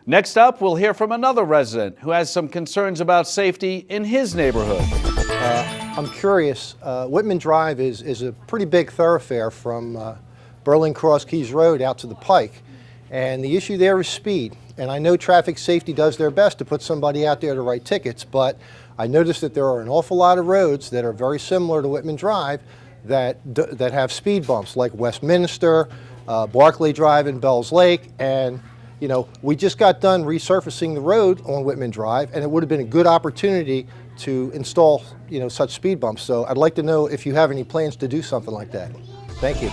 Next up, we'll hear from another resident who has some concerns about safety in his neighborhood. I'm curious, Whitman Drive is a pretty big thoroughfare from Berlin Cross Keys Road out to the Pike. And the issue there is speed. And I know traffic safety does their best to put somebody out there to write tickets, but I noticed that there are an awful lot of roads that are very similar to Whitman Drive that have speed bumps, like Westminster, Barclay Drive in Bells Lake, and you know, we just got done resurfacing the road on Whitman Drive, and it would have been a good opportunity to install, you know, such speed bumps. So I'd like to know if you have any plans to do something like that. Thank you.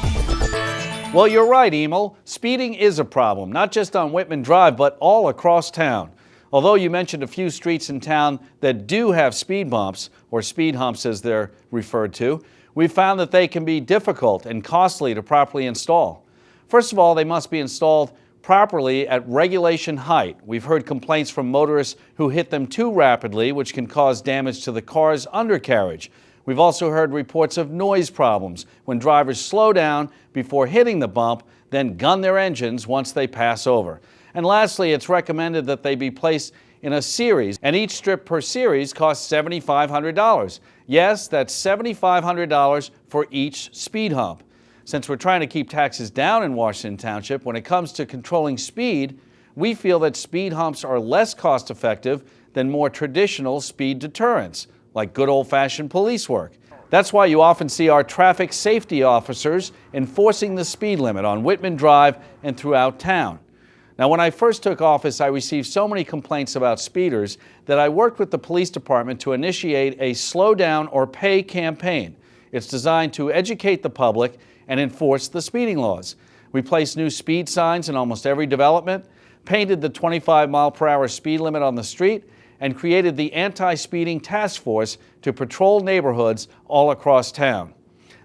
Well, you're right, Emil. Speeding is a problem, not just on Whitman Drive, but all across town. Although you mentioned a few streets in town that do have speed bumps, or speed humps as they're referred to, we've found that they can be difficult and costly to properly install. First of all, they must be installed properly at regulation height. We've heard complaints from motorists who hit them too rapidly, which can cause damage to the car's undercarriage. We've also heard reports of noise problems when drivers slow down before hitting the bump, then gun their engines once they pass over. And lastly, it's recommended that they be placed in a series, and each strip per series costs $7,500. Yes, that's $7,500 for each speed hump. Since we're trying to keep taxes down in Washington Township, when it comes to controlling speed, we feel that speed humps are less cost-effective than more traditional speed deterrents, like good old-fashioned police work. That's why you often see our traffic safety officers enforcing the speed limit on Whitman Drive and throughout town. Now, when I first took office, I received so many complaints about speeders that I worked with the police department to initiate a slow down or pay campaign. It's designed to educate the public and enforce the speeding laws. We placed new speed signs in almost every development, painted the 25-mile-per-hour speed limit on the street, and created the anti-speeding task force to patrol neighborhoods all across town.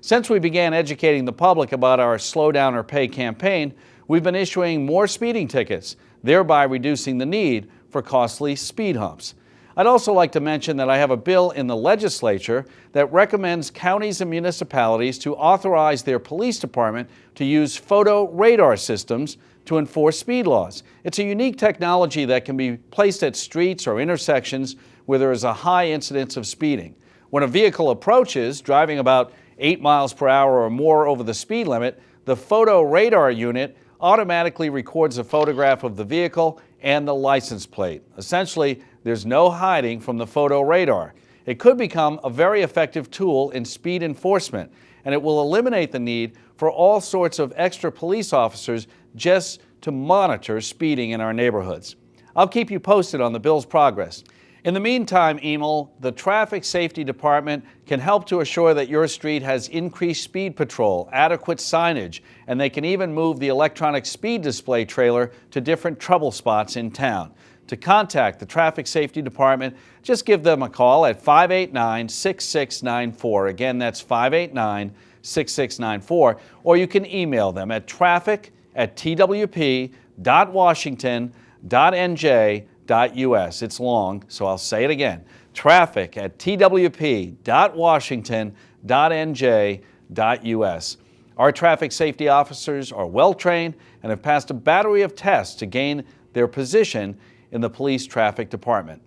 Since we began educating the public about our Slow Down or Pay campaign, we've been issuing more speeding tickets, thereby reducing the need for costly speed humps. I'd also like to mention that I have a bill in the legislature that recommends counties and municipalities to authorize their police department to use photo radar systems to enforce speed laws. It's a unique technology that can be placed at streets or intersections where there is a high incidence of speeding. When a vehicle approaches, driving about 8 miles per hour or more over the speed limit, the photo radar unit automatically records a photograph of the vehicle and the license plate. Essentially, there's no hiding from the photo radar. It could become a very effective tool in speed enforcement, and it will eliminate the need for all sorts of extra police officers just to monitor speeding in our neighborhoods. I'll keep you posted on the bill's progress. In the meantime, Emil, the Traffic Safety Department can help to assure that your street has increased speed patrol, adequate signage, and they can even move the electronic speed display trailer to different trouble spots in town. To contact the Traffic Safety Department, just give them a call at 589-6694. Again, that's 589-6694. Or you can email them at traffic@twp.washington.nj.us. It's long, so I'll say it again. traffic@twp.washington.nj.us. Our traffic safety officers are well trained and have passed a battery of tests to gain their position in the police traffic department.